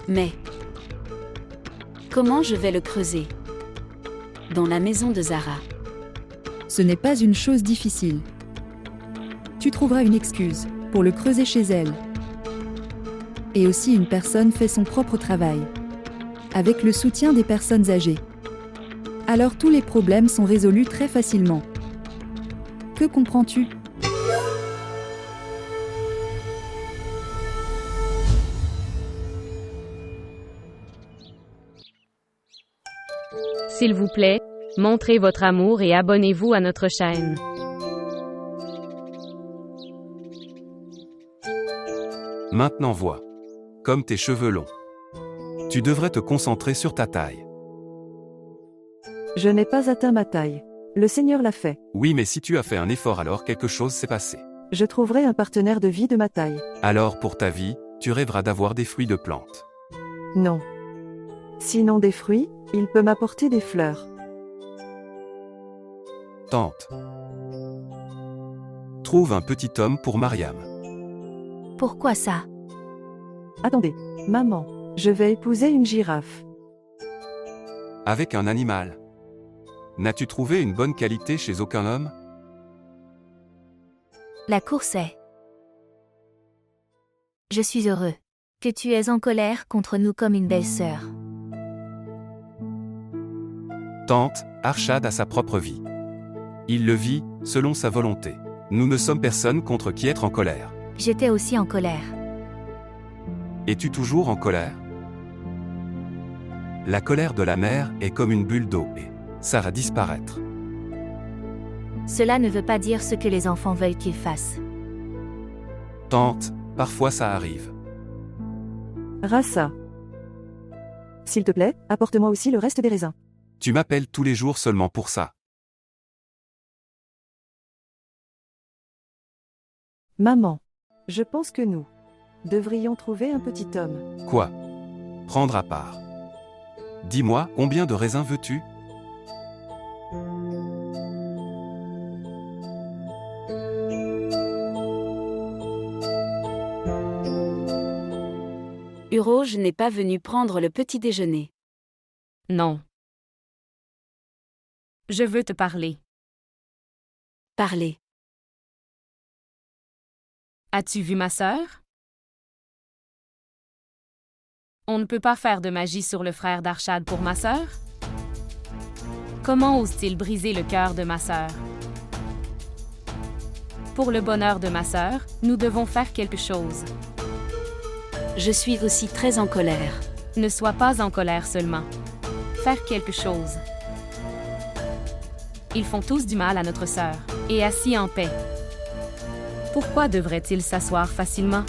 Mais comment je vais le creuser? Dans la maison de Zara. Ce n'est pas une chose difficile. Tu trouveras une excuse pour le creuser chez elle. Et aussi une personne fait son propre travail, avec le soutien des personnes âgées. Alors tous les problèmes sont résolus très facilement. Que comprends-tu? S'il vous plaît, montrez votre amour et abonnez-vous à notre chaîne. Maintenant vois. Comme tes cheveux longs. Tu devrais te concentrer sur ta taille. Je n'ai pas atteint ma taille. Le Seigneur l'a fait. Oui, mais si tu as fait un effort, alors quelque chose s'est passé. Je trouverai un partenaire de vie de ma taille. Alors pour ta vie, tu rêveras d'avoir des fruits de plantes. Non. Sinon des fruits, il peut m'apporter des fleurs. Tante. Trouve un petit homme pour Mariam. Pourquoi ça? Attendez, maman, je vais épouser une girafe. Avec un animal. N'as-tu trouvé une bonne qualité chez aucun homme? La course est. Je suis heureux que tu es en colère contre nous comme une belle-sœur. Tante, Arshad a sa propre vie. Il le vit, selon sa volonté. Nous ne sommes personne contre qui être en colère. J'étais aussi en colère. Es-tu toujours en colère? La colère de la mère est comme une bulle d'eau et ça va disparaître. Cela ne veut pas dire ce que les enfants veulent qu'ils fassent. Tante, parfois ça arrive. Rassa. S'il te plaît, apporte-moi aussi le reste des raisins. Tu m'appelles tous les jours seulement pour ça. Maman. Je pense que nous devrions trouver un petit homme. Quoi? Prendre à part. Dis-moi, combien de raisins veux-tu? Uroge n'est pas venu prendre le petit déjeuner. Non. Je veux te parler. Parlez. As-tu vu ma sœur? On ne peut pas faire de magie sur le frère d'Arshad pour ma sœur? Comment ose-t-il briser le cœur de ma sœur? Pour le bonheur de ma sœur, nous devons faire quelque chose. Je suis aussi très en colère. Ne sois pas en colère seulement. Faire quelque chose. Ils font tous du mal à notre sœur, et assis en paix. Pourquoi devrait-il s'asseoir facilement?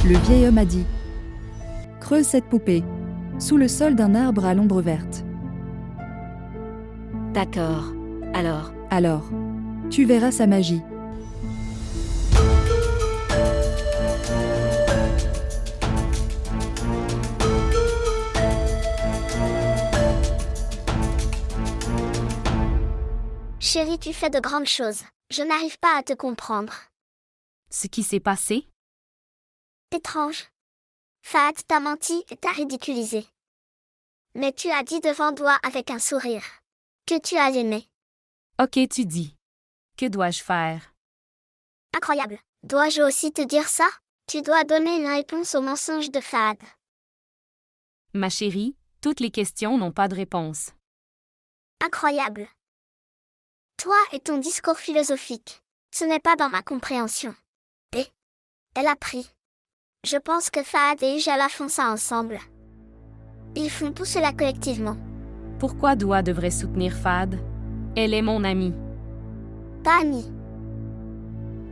Le vieil homme a dit: creuse cette poupée, sous le sol d'un arbre à l'ombre verte. D'accord. Alors, tu verras sa magie. Chérie, tu fais de grandes choses. Je n'arrive pas à te comprendre. Ce qui s'est passé? Étrange. Fahad t'a menti et t'a ridiculisé. Mais tu as dit devant toi avec un sourire que tu as aimé. Ok, tu dis. Que dois-je faire? Incroyable. Dois-je aussi te dire ça? Tu dois donner une réponse au mensonge de Fahad. Ma chérie, toutes les questions n'ont pas de réponse. Incroyable. Toi et ton discours philosophique, ce n'est pas dans ma compréhension. Et elle a pris. Je pense que Fahad et Ujala font ça ensemble. Ils font tout cela collectivement. Pourquoi Doua devrait soutenir Fahad? Elle est mon amie. Pas amie.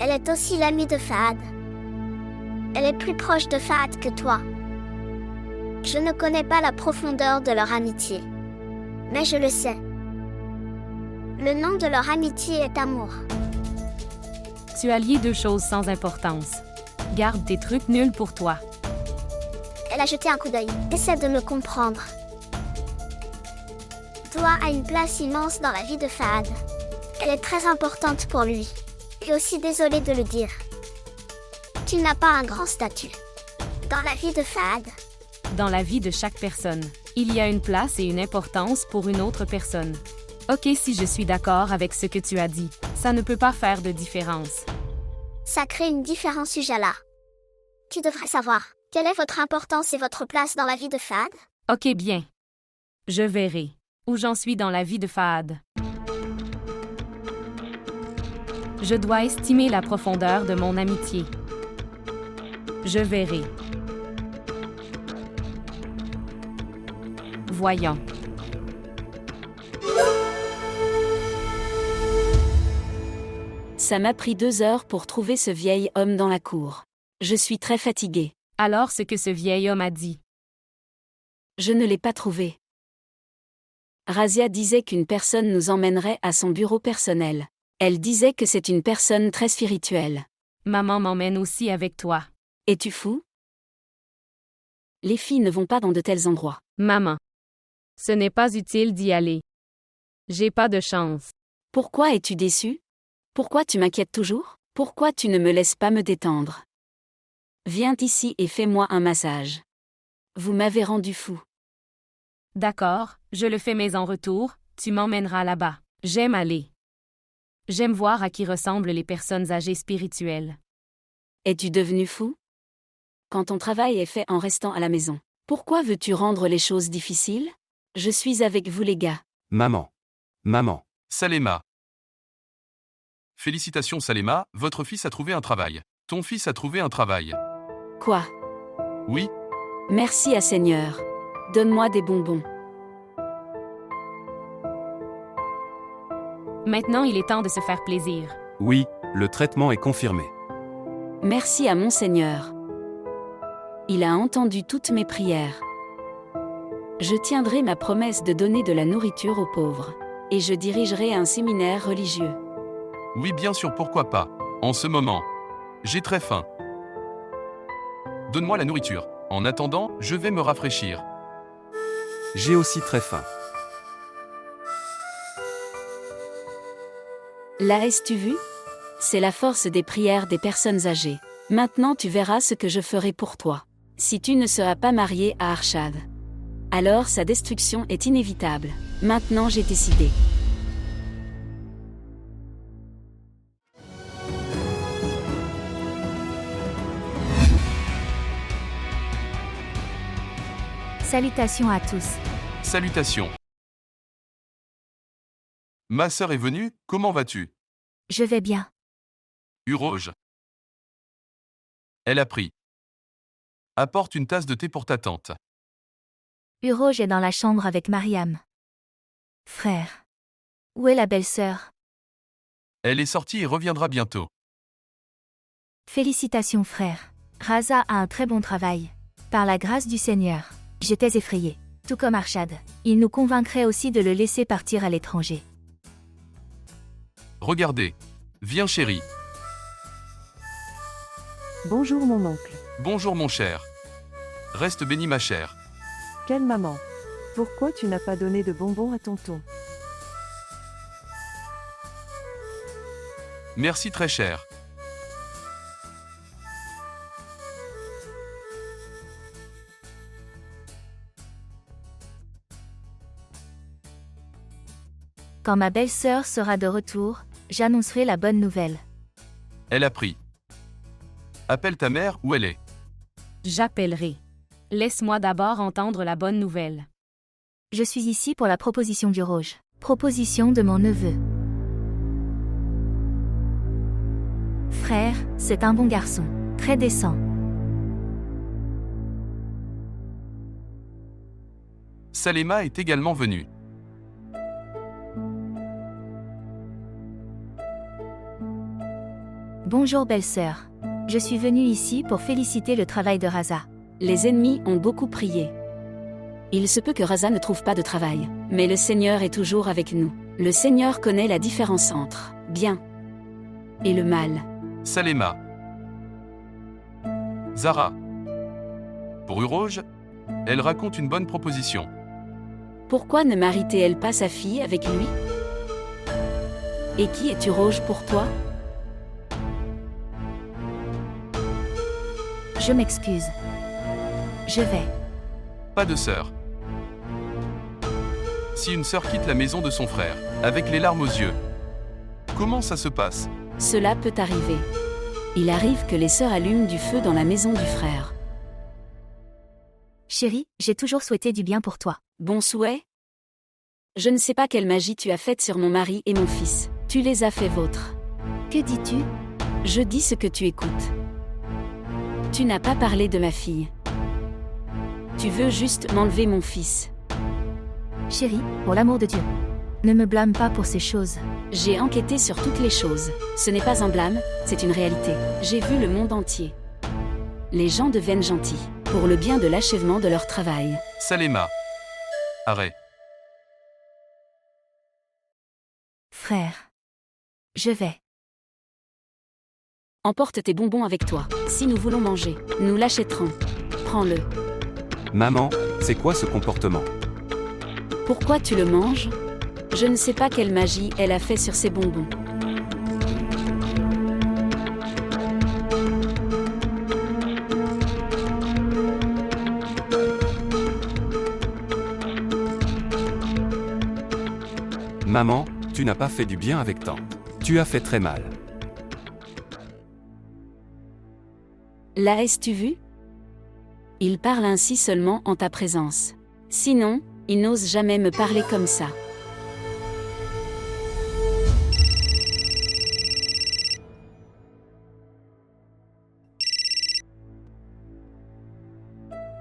Elle est aussi l'amie de Fahad. Elle est plus proche de Fahad que toi. Je ne connais pas la profondeur de leur amitié. Mais je le sais. Le nom de leur amitié est amour. Tu as lié deux choses sans importance. Garde tes trucs nuls pour toi. Elle a jeté un coup d'œil. Essaie de me comprendre. Toi a une place immense dans la vie de Fahad. Elle est très importante pour lui. Et aussi désolée de le dire. Tu n'as pas un grand statut. Dans la vie de Fahad. Dans la vie de chaque personne, il y a une place et une importance pour une autre personne. Ok, si je suis d'accord avec ce que tu as dit, ça ne peut pas faire de différence. Ça crée une différence, Ujala. Tu devrais savoir. Quelle est votre importance et votre place dans la vie de Fahad? Ok, bien. Je verrai où j'en suis dans la vie de Fahad. Je dois estimer la profondeur de mon amitié. Je verrai. Voyons. Ça m'a pris 2 heures pour trouver ce vieil homme dans la cour. Je suis très fatiguée. Alors ce que ce vieil homme a dit. Je ne l'ai pas trouvé. Razia disait qu'une personne nous emmènerait à son bureau personnel. Elle disait que c'est une personne très spirituelle. Maman m'emmène aussi avec toi. Es-tu fou? Les filles ne vont pas dans de tels endroits. Maman. Ce n'est pas utile d'y aller. J'ai pas de chance. Pourquoi es-tu déçue? Pourquoi tu m'inquiètes toujours? Pourquoi tu ne me laisses pas me détendre? Viens ici et fais-moi un massage. Vous m'avez rendu fou. D'accord, je le fais mais en retour, tu m'emmèneras là-bas. J'aime aller. J'aime voir à qui ressemblent les personnes âgées spirituelles. Es-tu devenu fou? Quand ton travail est fait en restant à la maison, pourquoi veux-tu rendre les choses difficiles? Je suis avec vous les gars. Maman. Maman. Salema. Félicitations Salema, votre fils a trouvé un travail. Ton fils a trouvé un travail. Quoi? Oui, Merci à Seigneur. Donne-moi des bonbons. Maintenant il est temps de se faire plaisir. Oui, le traitement est confirmé. Merci à mon Seigneur. Il a entendu toutes mes prières. Je tiendrai ma promesse de donner de la nourriture aux pauvres. Et je dirigerai un séminaire religieux. oui bien sûr pourquoi pas. En ce moment. J'ai très faim. Donne-moi la nourriture. En attendant, je vais me rafraîchir. J'ai aussi très faim. Là, as-tu vu? C'est la force des prières des personnes âgées. Maintenant tu verras ce que je ferai pour toi. Si tu ne seras pas marié à Arshad, alors sa destruction est inévitable. Maintenant j'ai décidé. Salutations à tous. Salutations. Ma sœur est venue, comment vas-tu? Je vais bien. Uroge. Elle a pris. Apporte une tasse de thé pour ta tante. Uroge est dans la chambre avec Mariam. Frère. Où est la belle-sœur? Elle est sortie et reviendra bientôt. Félicitations frère. Raza a un très bon travail. Par la grâce du Seigneur, j'étais effrayée. Tout comme Arshad. Il nous convaincrait aussi de le laisser partir à l'étranger. Regardez. Viens chérie. Bonjour mon oncle. Bonjour mon cher. Reste béni ma chère. Quelle maman. Pourquoi tu n'as pas donné de bonbons à tonton? Merci très cher. Quand ma belle-sœur sera de retour, j'annoncerai la bonne nouvelle. Elle a pris. Appelle ta mère où elle est. J'appellerai. Laisse-moi d'abord entendre la bonne nouvelle. Je suis ici pour la proposition d'Uroge. Proposition de mon neveu. Frère, c'est un bon garçon. Très décent. Salema est également venue. Bonjour belle-sœur. Je suis venue ici pour féliciter le travail de Raza. Les ennemis ont beaucoup prié. Il se peut que Raza ne trouve pas de travail, mais le Seigneur est toujours avec nous. Le Seigneur connaît la différence entre bien et le mal. Salema. Zara. Pour Uroge, elle raconte une bonne proposition. Pourquoi ne maritait-elle pas sa fille avec lui? Et qui est Uroge pour toi? Je m'excuse. Je vais. Pas de sœur. Si une sœur quitte la maison de son frère, avec les larmes aux yeux, comment ça se passe? Cela peut arriver. Il arrive que les sœurs allument du feu dans la maison du frère. Chérie, j'ai toujours souhaité du bien pour toi. Bon souhait? Je ne sais pas quelle magie tu as faite sur mon mari et mon fils. Tu les as fait vôtres. Que dis-tu? Je dis ce que tu écoutes. Tu n'as pas parlé de ma fille. Tu veux juste m'enlever mon fils. Chérie, pour l'amour de Dieu. Ne me blâme pas pour ces choses. J'ai enquêté sur toutes les choses. Ce n'est pas un blâme, c'est une réalité. J'ai vu le monde entier. Les gens deviennent gentils, pour le bien de l'achèvement de leur travail. Salema. Arrête. Frère. Je vais. Emporte tes bonbons avec toi. Si nous voulons manger, nous l'achèterons. Prends-le. Maman, c'est quoi ce comportement? Pourquoi tu le manges? Je ne sais pas quelle magie elle a fait sur ces bonbons. Maman, tu n'as pas fait du bien avec tante. Tu as fait très mal. L'as-tu vu? Il parle ainsi seulement en ta présence. Sinon, il n'ose jamais me parler comme ça.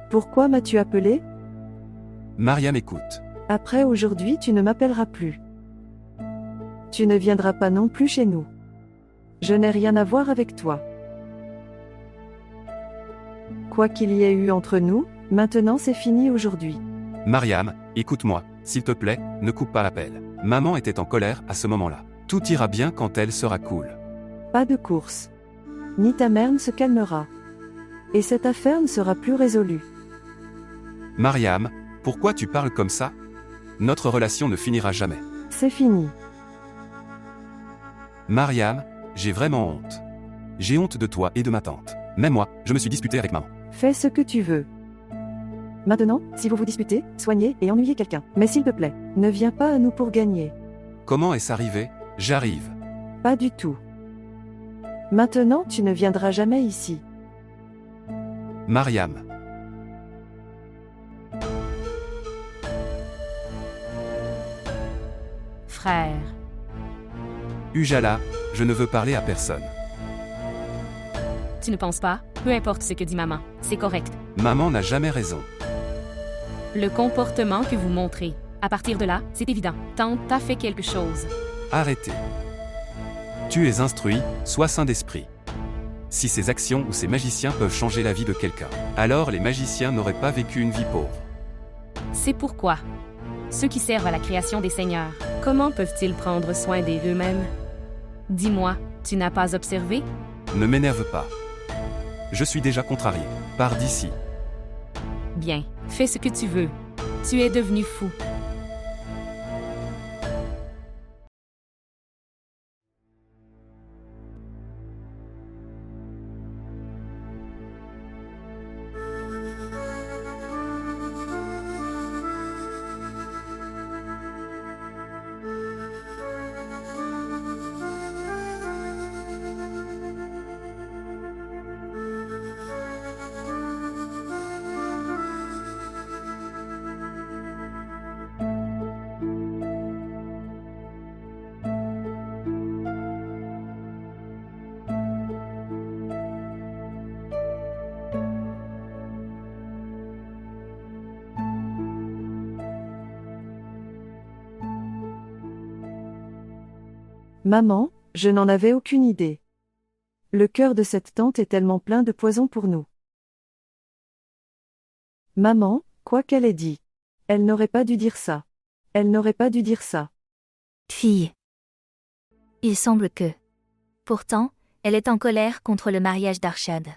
Pourquoi m'as-tu appelé? Mariam écoute. Après aujourd'hui, tu ne m'appelleras plus. Tu ne viendras pas non plus chez nous. Je n'ai rien à voir avec toi. Quoi qu'il y ait eu entre nous, maintenant c'est fini aujourd'hui. Mariam, écoute-moi, s'il te plaît, ne coupe pas l'appel. Maman était en colère à ce moment-là. Tout ira bien quand elle sera cool. Pas de course. Ni ta mère ne se calmera. Et cette affaire ne sera plus résolue. Mariam, pourquoi tu parles comme ça? Notre relation ne finira jamais. C'est fini. Mariam, j'ai vraiment honte. J'ai honte de toi et de ma tante. Même moi, je me suis disputé avec maman. Fais ce que tu veux. Maintenant, si vous vous disputez, soignez et ennuyez quelqu'un. Mais s'il te plaît, ne viens pas à nous pour gagner. Comment est-ce arrivé? J'arrive. Pas du tout. Maintenant, tu ne viendras jamais ici. Mariam. Frère. Ujala, je ne veux parler à personne. Tu ne penses pas? Peu importe ce que dit maman, c'est correct. Maman n'a jamais raison. Le comportement que vous montrez. À partir de là, c'est évident. Tante t'a fait quelque chose. Arrêtez. Tu es instruit, sois saint d'esprit. Si ces actions ou ces magiciens peuvent changer la vie de quelqu'un, alors les magiciens n'auraient pas vécu une vie pauvre. C'est pourquoi. Ceux qui servent à la création des seigneurs, comment peuvent-ils prendre soin d'eux-mêmes? Dis-moi, tu n'as pas observé? Ne m'énerve pas. Je suis déjà contrarié. Pars d'ici. Bien, fais ce que tu veux. Tu es devenu fou. Maman, je n'en avais aucune idée. Le cœur de cette tante est tellement plein de poison pour nous. Maman, quoi qu'elle ait dit. Elle n'aurait pas dû dire ça. Elle n'aurait pas dû dire ça. Fille. Il semble que. Pourtant, Elle est en colère contre le mariage d'Arshad.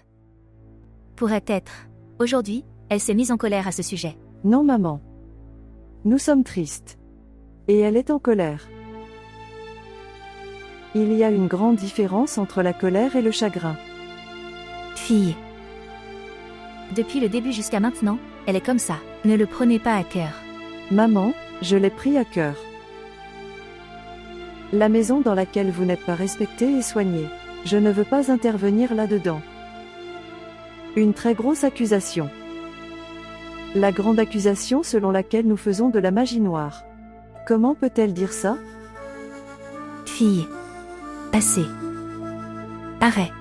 Pourrait être. Aujourd'hui, elle s'est mise en colère à ce sujet. Non maman. Nous sommes tristes. Et elle est en colère. Il y a une grande différence entre la colère et le chagrin. Fille. Depuis le début jusqu'à maintenant, elle est comme ça. Ne le prenez pas à cœur. Maman, je l'ai pris à cœur. La maison dans laquelle vous n'êtes pas respectée est soignée. Je ne veux pas intervenir là-dedans. Une très grosse accusation. La grande accusation selon laquelle nous faisons de la magie noire. Comment peut-elle dire ça? Fille. Assez. Arrête.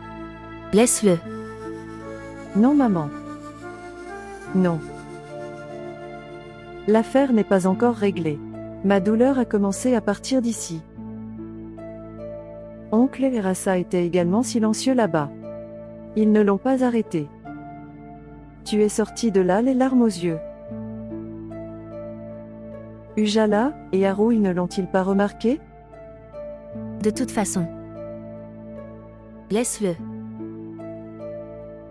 Laisse-le. Non maman. Non. L'affaire n'est pas encore réglée. Ma douleur a commencé à partir d'ici. Oncle et Rassa étaient également silencieux là-bas. Ils ne l'ont pas arrêté. Tu es sorti de là les larmes aux yeux. Ujala et Haroui ne l'ont-ils pas remarqué? De toute façon. Laisse-le.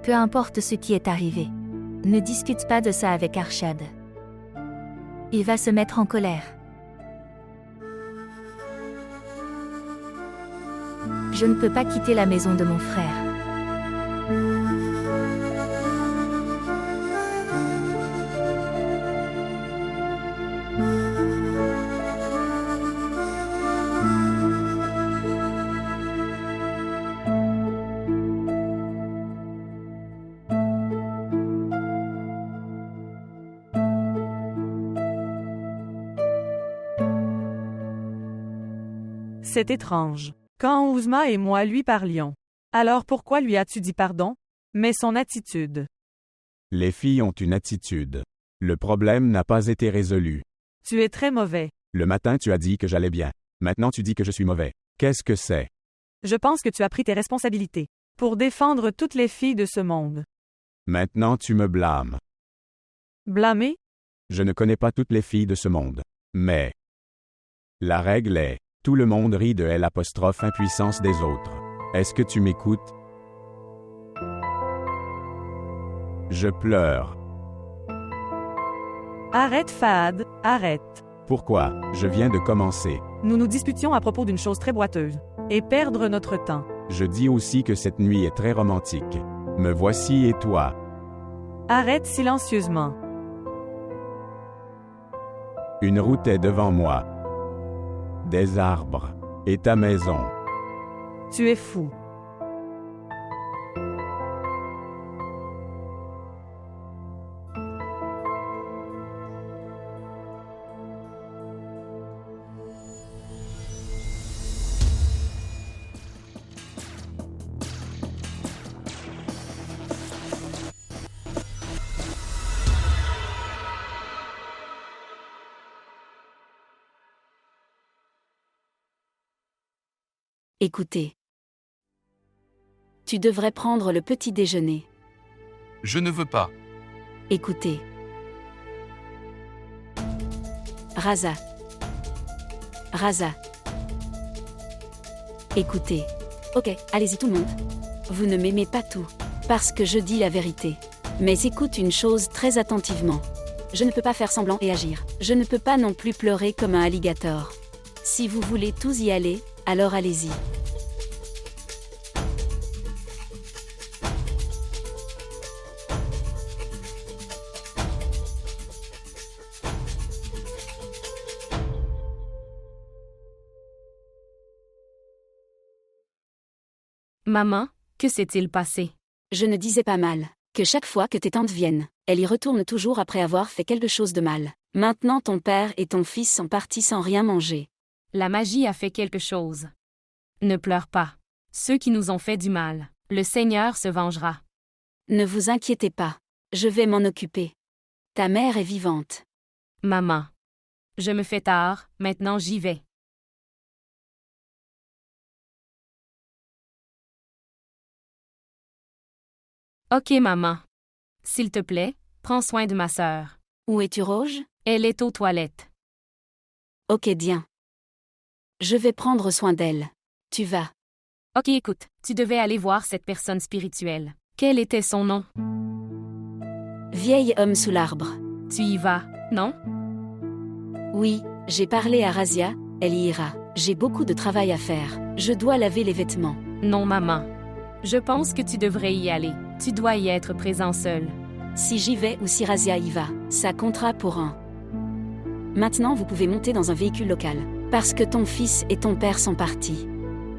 Peu importe ce qui est arrivé. Ne discute pas de ça avec Arshad. Il va se mettre en colère. Je ne peux pas quitter la maison de mon frère. C'est étrange. Quand Ouzma et moi lui parlions. Alors pourquoi lui as-tu dit pardon? Mais son attitude. Les filles ont une attitude. Le problème n'a pas été résolu. Tu es très mauvais. Le matin tu as dit que j'allais bien. Maintenant tu dis que je suis mauvais. Qu'est-ce que c'est? Je pense que tu as pris tes responsabilités. Pour défendre toutes les filles de ce monde. Maintenant tu me blâmes. Blâmer? Je ne connais pas toutes les filles de ce monde. Mais la règle est, tout le monde rit de l'impuissance des autres. Est-ce que tu m'écoutes? Je pleure. Arrête Fahad, arrête. Pourquoi? Je viens de commencer. Nous nous disputions à propos d'une chose très boiteuse. Et perdre notre temps. Je dis aussi que cette nuit est très romantique. Me voici et toi. Arrête silencieusement. Une route est devant moi. Des arbres. Et ta maison. Tu es fou. Écoutez. Tu devrais prendre le petit déjeuner. Je ne veux pas. Écoutez. Rassa. Rassa. Écoutez. Ok, allez-y tout le monde. Vous ne m'aimez pas tout. Parce que je dis la vérité. Mais écoute une chose très attentivement. Je ne peux pas faire semblant et agir. Je ne peux pas non plus pleurer comme un alligator. Si vous voulez tous y aller, alors allez-y. Maman, que s'est-il passé? Je ne disais pas mal. Que chaque fois que tes tantes viennent, elles y retournent toujours après avoir fait quelque chose de mal. Maintenant ton père et ton fils sont partis sans rien manger. La magie a fait quelque chose. Ne pleure pas. Ceux qui nous ont fait du mal, le Seigneur se vengera. Ne vous inquiétez pas. Je vais m'en occuper. Ta mère est vivante. Maman. Je me fais tard, maintenant j'y vais. Ok maman. S'il te plaît, prends soin de ma sœur. Où es-tu, Rouge? Elle est aux toilettes. Ok, bien. Je vais prendre soin d'elle. Tu vas. Ok, écoute, tu devais aller voir cette personne spirituelle. Quel était son nom? Vieil homme sous l'arbre. Tu y vas, non? Oui, j'ai parlé à Razia, elle y ira. J'ai beaucoup de travail à faire. Je dois laver les vêtements. Non, maman. Je pense que tu devrais y aller. Tu dois y être présent seul. Si j'y vais ou si Razia y va, ça comptera pour un. Maintenant, vous pouvez monter dans un véhicule local. Parce que ton fils et ton père sont partis.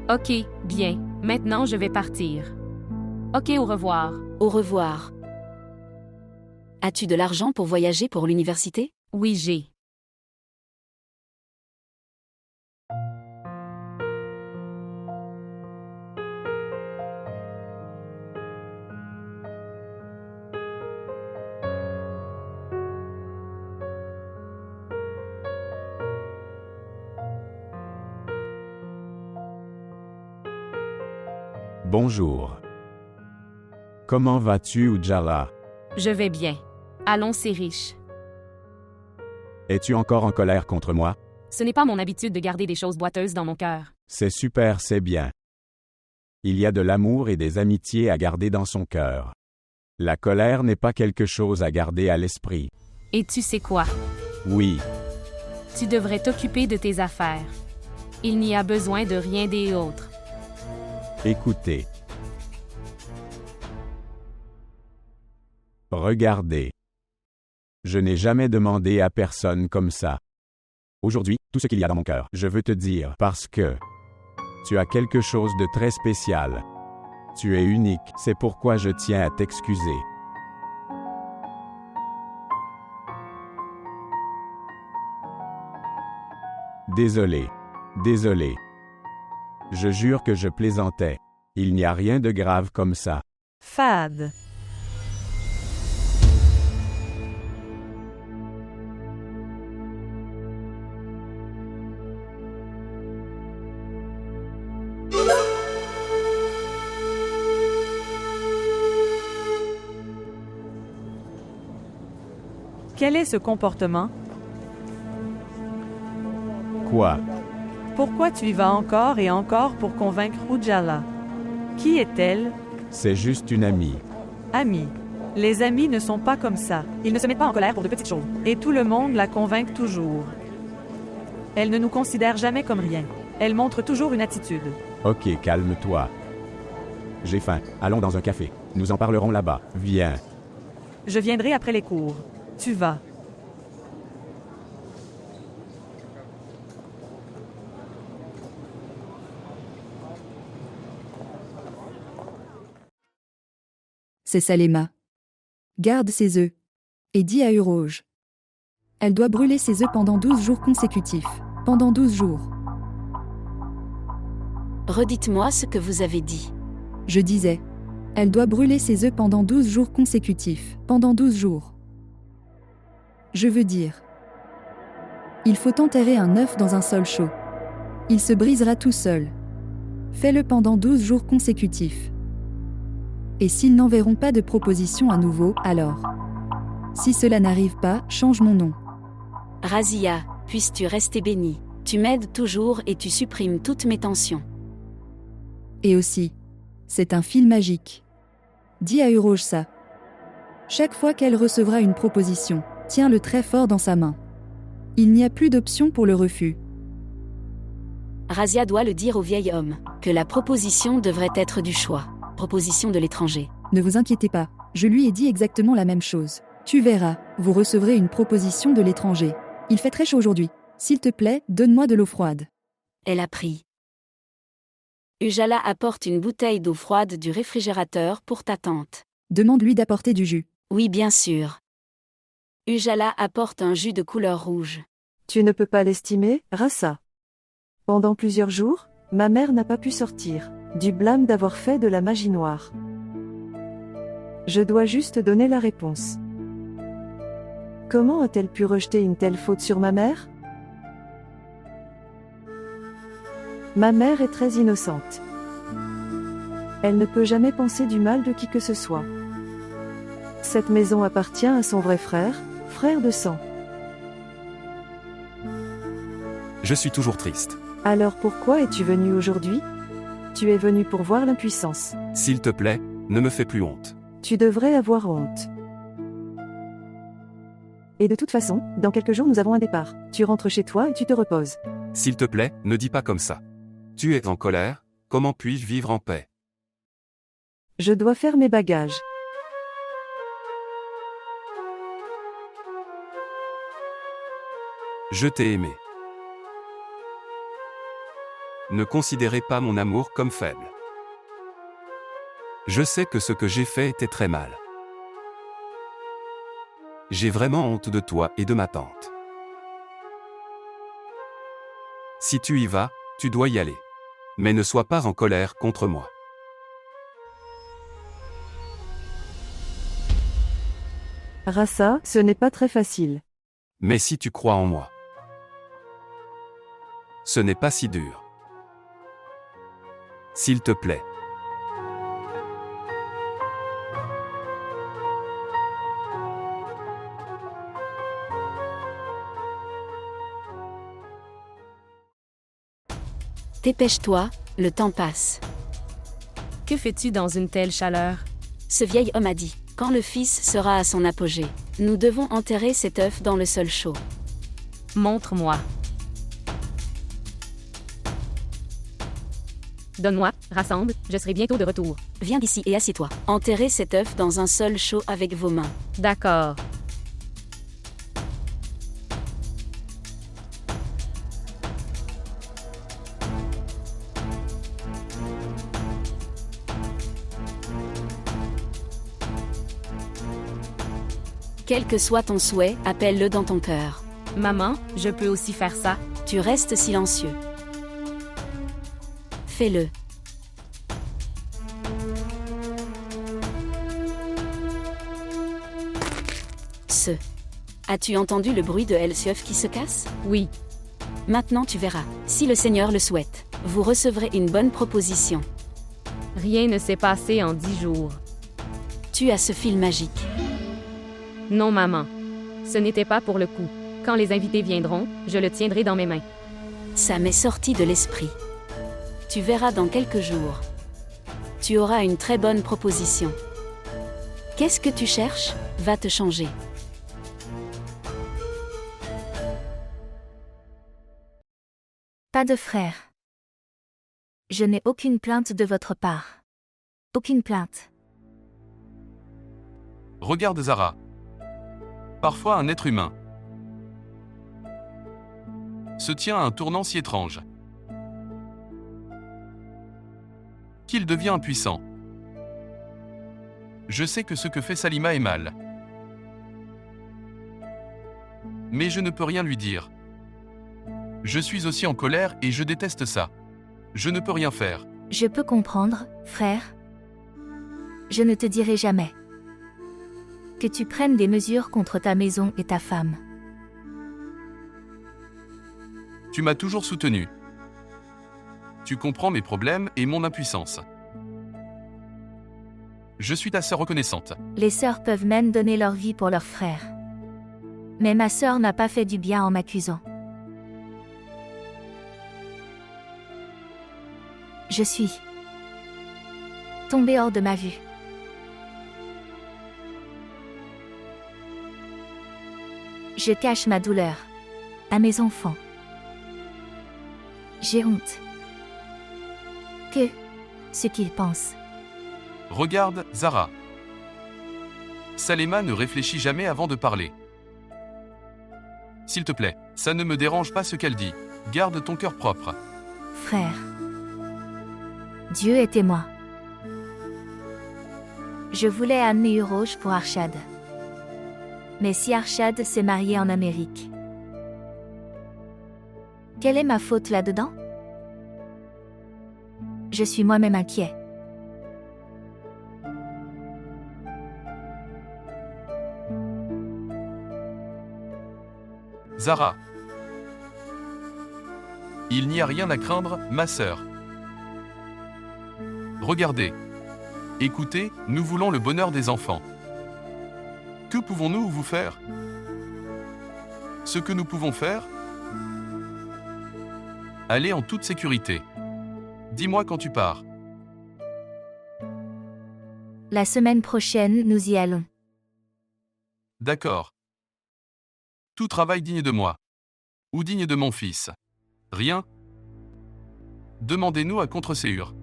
Ok, bien. Maintenant, je vais partir. Ok, au revoir. Au revoir. As-tu de l'argent pour voyager pour l'université? Oui, j'ai. Bonjour. Comment vas-tu, Ujala? Je vais bien. Allons, c'est riche. Es-tu encore en colère contre moi? Ce n'est pas mon habitude de garder des choses boiteuses dans mon cœur. C'est super, c'est bien. Il y a de l'amour et des amitiés à garder dans son cœur. La colère n'est pas quelque chose à garder à l'esprit. Et tu sais quoi? Oui, Tu devrais t'occuper de tes affaires. Il n'y a besoin de rien des autres. écoutez. Regardez. Je n'ai jamais demandé à personne comme ça. Aujourd'hui, tout ce qu'il y a dans mon cœur, je veux te dire parce que tu as quelque chose de très spécial. Tu es unique, c'est pourquoi je tiens à t'excuser. Désolé. Désolé. Je jure que je plaisantais. Il n'y a rien de grave comme ça. Fahad. Quel est ce comportement? Quoi? Pourquoi tu y vas encore et encore pour convaincre Ujala? Qui est-elle? C'est juste une amie. Amie. Les amis ne sont pas comme ça. Ils ne se mettent pas en colère pour de petites choses. Et tout le monde la convainc toujours. Elle ne nous considère jamais comme rien. Elle montre toujours une attitude. Ok, calme-toi. J'ai faim. Allons dans un café. Nous en parlerons là-bas. Viens. Je viendrai après les cours. Tu vas. C'est Salema. Garde ses œufs. Et dis à Uroge. Elle doit brûler ses œufs pendant 12 jours consécutifs. Pendant 12 jours. Redites-moi ce que vous avez dit. Je disais. Elle doit brûler ses œufs pendant 12 jours consécutifs. Pendant 12 jours. Je veux dire. Il faut enterrer un œuf dans un sol chaud. Il se brisera tout seul. Fais-le pendant 12 jours consécutifs. Et s'ils n'enverront pas de proposition à nouveau, alors. Si cela n'arrive pas, change mon nom. Razia, puisses-tu rester bénie. Tu m'aides toujours et tu supprimes toutes mes tensions. Et aussi. C'est un fil magique. Dis à Uroge ça. Chaque fois qu'elle recevra une proposition, tiens-le très fort dans sa main. Il n'y a plus d'option pour le refus. Razia doit le dire au vieil homme, que la proposition devrait être du choix. Proposition de l'étranger. Ne vous inquiétez pas, je lui ai dit exactement la même chose. Tu verras, vous recevrez une proposition de l'étranger. Il fait très chaud aujourd'hui. S'il te plaît, donne-moi de l'eau froide. Elle a pris. Ujala apporte une bouteille d'eau froide du réfrigérateur pour ta tante. Demande-lui d'apporter du jus. Oui, bien sûr. Ujala apporte un jus de couleur rouge. Tu ne peux pas l'estimer, Rassa. Pendant plusieurs jours, ma mère n'a pas pu sortir du blâme d'avoir fait de la magie noire. Je dois juste donner la réponse. Comment a-t-elle pu rejeter une telle faute sur ma mère? Ma mère est très innocente. Elle ne peut jamais penser du mal de qui que ce soit. Cette maison appartient à son vrai frère, frère de sang. Je suis toujours triste. Alors pourquoi es-tu venu aujourd'hui? Tu es venu pour voir l'impuissance. S'il te plaît, ne me fais plus honte. Tu devrais avoir honte. Et de toute façon, dans quelques jours nous avons un départ. Tu rentres chez toi et tu te reposes. S'il te plaît, ne dis pas comme ça. Tu es en colère, comment puis-je vivre en paix? Je dois faire mes bagages. Je t'ai aimé. Ne considérez pas mon amour comme faible. Je sais que ce que j'ai fait était très mal. J'ai vraiment honte de toi et de ma tante. Si tu y vas, tu dois y aller. Mais ne sois pas en colère contre moi. Rasa, ce n'est pas très facile. Mais si tu crois en moi, ce n'est pas si dur. S'il te plaît. Dépêche-toi, le temps passe. Que fais-tu dans une telle chaleur? Ce vieil homme a dit, quand le fils sera à son apogée, nous devons enterrer cet œuf dans le sol chaud. Montre-moi. Donne-moi, rassemble, je serai bientôt de retour. Viens d'ici et assieds-toi. Enterrez cet œuf dans un sol chaud avec vos mains. D'accord. Quel que soit ton souhait, appelle-le dans ton cœur. Maman, je peux aussi faire ça? Tu restes silencieux. Fais-le. As-tu entendu le bruit de Elsiof qui se casse? Oui. Maintenant tu verras. Si le Seigneur le souhaite, vous recevrez une bonne proposition. Rien ne s'est passé en 10 jours. Tu as ce fil magique. Non, maman. Ce n'était pas pour le coup. Quand les invités viendront, je le tiendrai dans mes mains. Ça m'est sorti de l'esprit. Tu verras dans quelques jours. Tu auras une très bonne proposition. Qu'est-ce que tu cherches? Va te changer. Pas de frère. Je n'ai aucune plainte de votre part. Aucune plainte. Regarde Zara. Parfois un être humain se tient à un tournant si étrange qu'il devient impuissant. Je sais que ce que fait Salima est mal. Mais je ne peux rien lui dire. Je suis aussi en colère et je déteste ça. Je ne peux rien faire. Je peux comprendre, frère. Je ne te dirai jamais que tu prennes des mesures contre ta maison et ta femme. Tu m'as toujours soutenu. Tu comprends mes problèmes et mon impuissance. Je suis ta sœur reconnaissante. Les sœurs peuvent même donner leur vie pour leurs frères. Mais ma sœur n'a pas fait du bien en m'accusant. Je suis tombée hors de ma vue. Je cache ma douleur à mes enfants. J'ai honte. Que ce qu'ils pensent. Regarde, Zara. Salima ne réfléchit jamais avant de parler. S'il te plaît, ça ne me dérange pas ce qu'elle dit. Garde ton cœur propre. Frère, Dieu est témoin. Je voulais amener Urosh pour Arshad. Mais si Arshad s'est marié en Amérique, quelle est ma faute là-dedans? Je suis moi-même inquiet. Zara. Il n'y a rien à craindre, ma sœur. Regardez. Écoutez, nous voulons le bonheur des enfants. Que pouvons-nous vous faire? Ce que nous pouvons faire? Aller en toute sécurité. Dis-moi quand tu pars. La semaine prochaine, nous y allons. D'accord. Tout travail digne de moi. Ou digne de mon fils. Rien. Demandez-nous à contre-séure.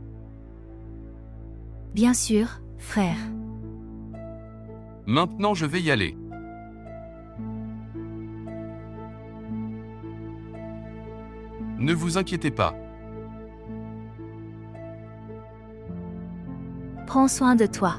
Bien sûr, frère. Maintenant je vais y aller. Ne vous inquiétez pas. Prends soin de toi.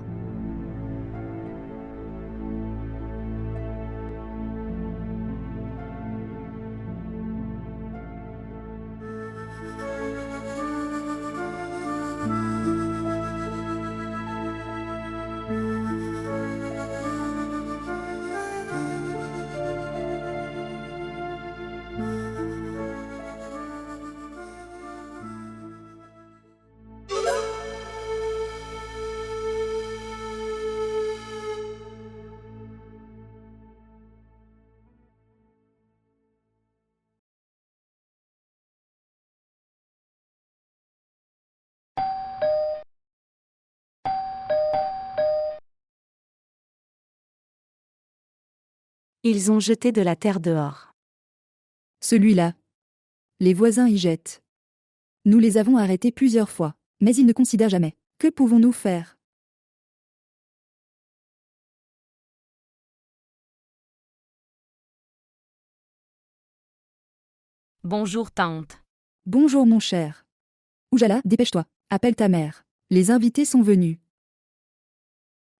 Ils ont jeté de la terre dehors. Celui-là. Les voisins y jettent. Nous les avons arrêtés plusieurs fois, mais ils ne considèrent jamais. Que pouvons-nous faire? Bonjour tante. Bonjour mon cher. Oujala, dépêche-toi, appelle ta mère. Les invités sont venus.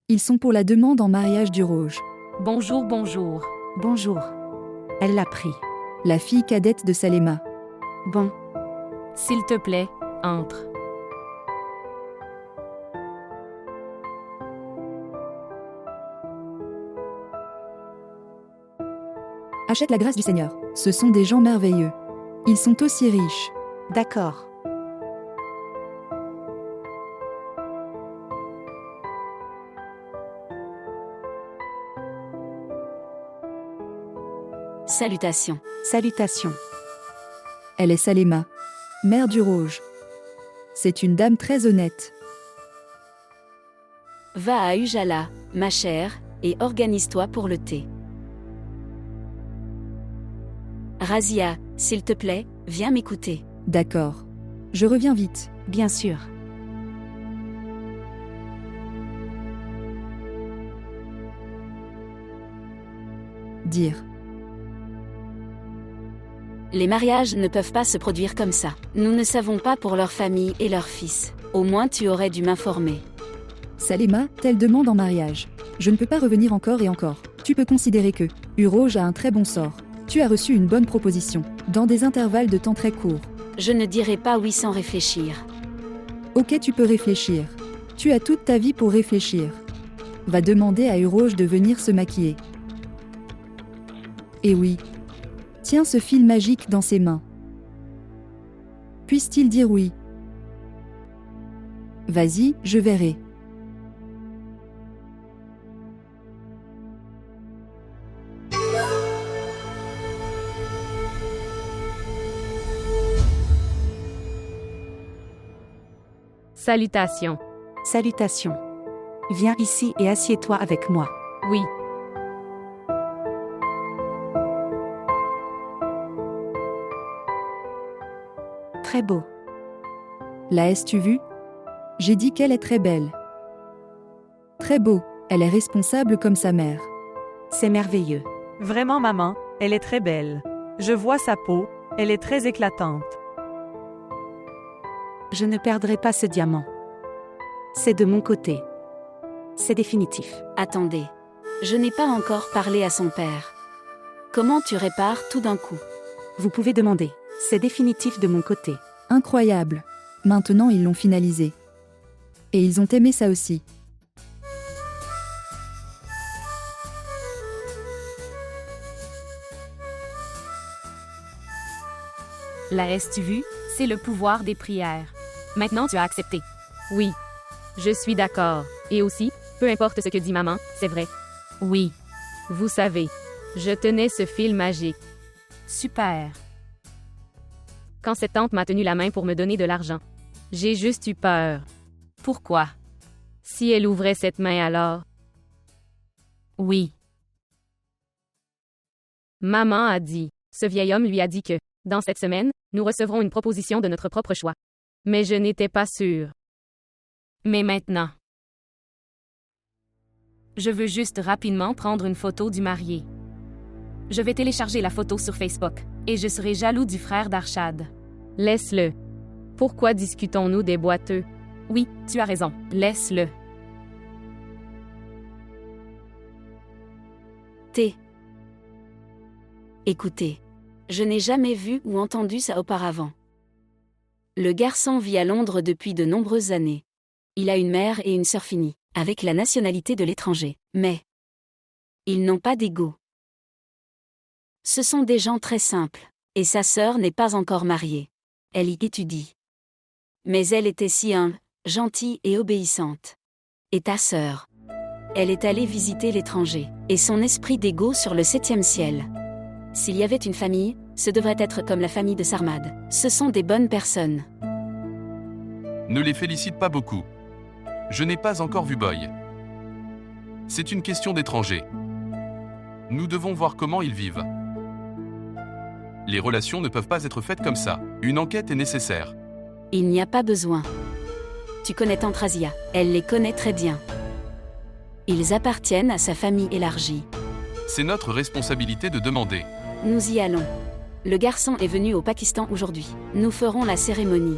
Ils sont pour la demande en mariage du Rouge. Bonjour, bonjour. Bonjour. Elle l'a pris. La fille cadette de Salema. Bon. S'il te plaît, entre. Achète la grâce du Seigneur. Ce sont des gens merveilleux. Ils sont aussi riches. D'accord. Salutations. Salutations. Elle est Salema, mère du Rouge. C'est une dame très honnête. Va à Ujala, ma chère, et organise-toi pour le thé. Razia, s'il te plaît, viens m'écouter. D'accord. Je reviens vite. Bien sûr. Dire. Les mariages ne peuvent pas se produire comme ça. Nous ne savons pas pour leur famille et leurs fils. Au moins tu aurais dû m'informer. Salema, telle demande en mariage. Je ne peux pas revenir encore et encore. Tu peux considérer que Urouge a un très bon sort. Tu as reçu une bonne proposition, dans des intervalles de temps très courts. Je ne dirai pas oui sans réfléchir. Ok, tu peux réfléchir. Tu as toute ta vie pour réfléchir. Va demander à Urouge de venir se maquiller. Et oui. Tiens ce fil magique dans ses mains. Puisse-t-il dire oui? Vas-y, je verrai. Salutations. Salutations. Viens ici et assieds-toi avec moi. Oui. Très beau. La as-tu vue? J'ai dit qu'elle est très belle. Très beau, elle est responsable comme sa mère. C'est merveilleux. Vraiment, maman, elle est très belle. Je vois sa peau, elle est très éclatante. Je ne perdrai pas ce diamant. C'est de mon côté. C'est définitif. Attendez. Je n'ai pas encore parlé à son père. Comment tu répares tout d'un coup? Vous pouvez demander. C'est définitif de mon côté. Incroyable. Maintenant ils l'ont finalisé. Et ils ont aimé ça aussi. La as-tu vu? C'est le pouvoir des prières. Maintenant tu as accepté. Oui. Je suis d'accord. Et aussi, peu importe ce que dit maman, c'est vrai. Oui. Vous savez, je tenais ce fil magique. Super. Quand cette tante m'a tenu la main pour me donner de l'argent. J'ai juste eu peur. Pourquoi? Si elle ouvrait cette main alors? Oui. Maman a dit. Ce vieil homme lui a dit que, dans cette semaine, nous recevrons une proposition de notre propre choix. Mais je n'étais pas sûre. Mais maintenant. Je veux juste rapidement prendre une photo du marié. Je vais télécharger la photo sur Facebook, et je serai jaloux du frère d'Arshad. Laisse-le. Pourquoi discutons-nous des boiteux? Oui, tu as raison, laisse-le. Écoutez, je n'ai jamais vu ou entendu ça auparavant. Le garçon vit à Londres depuis de nombreuses années. Il a une mère et une sœur finies, avec la nationalité de l'étranger, mais ils n'ont pas d'ego. Ce sont des gens très simples, et sa sœur n'est pas encore mariée. Elle y étudie. Mais elle était si humble, gentille et obéissante. Et ta sœur? Elle est allée visiter l'étranger, et son esprit d'ego sur le 7e ciel. S'il y avait une famille, ce devrait être comme la famille de Sarmad. Ce sont des bonnes personnes. Ne les félicite pas beaucoup. Je n'ai pas encore vu Boy. C'est une question d'étrangers. Nous devons voir comment ils vivent. Les relations ne peuvent pas être faites comme ça. Une enquête est nécessaire. Il n'y a pas besoin. Tu connais Tante Razia, elle les connaît très bien. Ils appartiennent à sa famille élargie. C'est notre responsabilité de demander. Nous y allons. Le garçon est venu au Pakistan aujourd'hui. Nous ferons la cérémonie.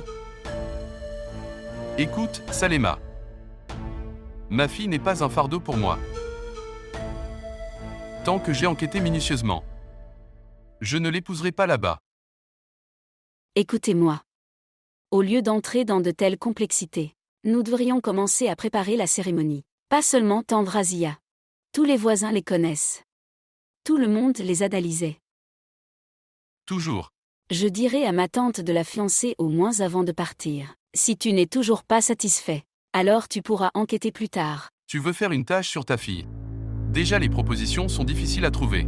Écoute, Salema. Ma fille n'est pas un fardeau pour moi. Tant que j'ai enquêté minutieusement. Je ne l'épouserai pas là-bas. Écoutez-moi. Au lieu d'entrer dans de telles complexités, nous devrions commencer à préparer la cérémonie. Pas seulement Tante Razia. Tous les voisins les connaissent. Tout le monde les analysait. Toujours. Je dirai à ma tante de la fiancer au moins avant de partir. Si tu n'es toujours pas satisfait, alors tu pourras enquêter plus tard. Tu veux faire une tâche sur ta fille. Déjà les propositions sont difficiles à trouver.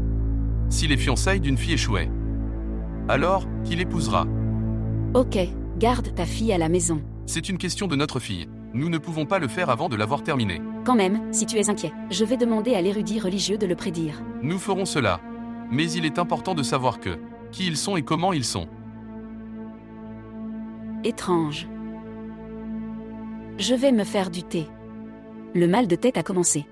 Si les fiançailles d'une fille échouaient, alors, qui l'épousera? Ok, garde ta fille à la maison. C'est une question de notre fille. Nous ne pouvons pas le faire avant de l'avoir terminée. Quand même, si tu es inquiet, je vais demander à l'érudit religieux de le prédire. Nous ferons cela. Mais il est important de savoir qui ils sont et comment ils sont. Étrange. Je vais me faire du thé. Le mal de tête a commencé.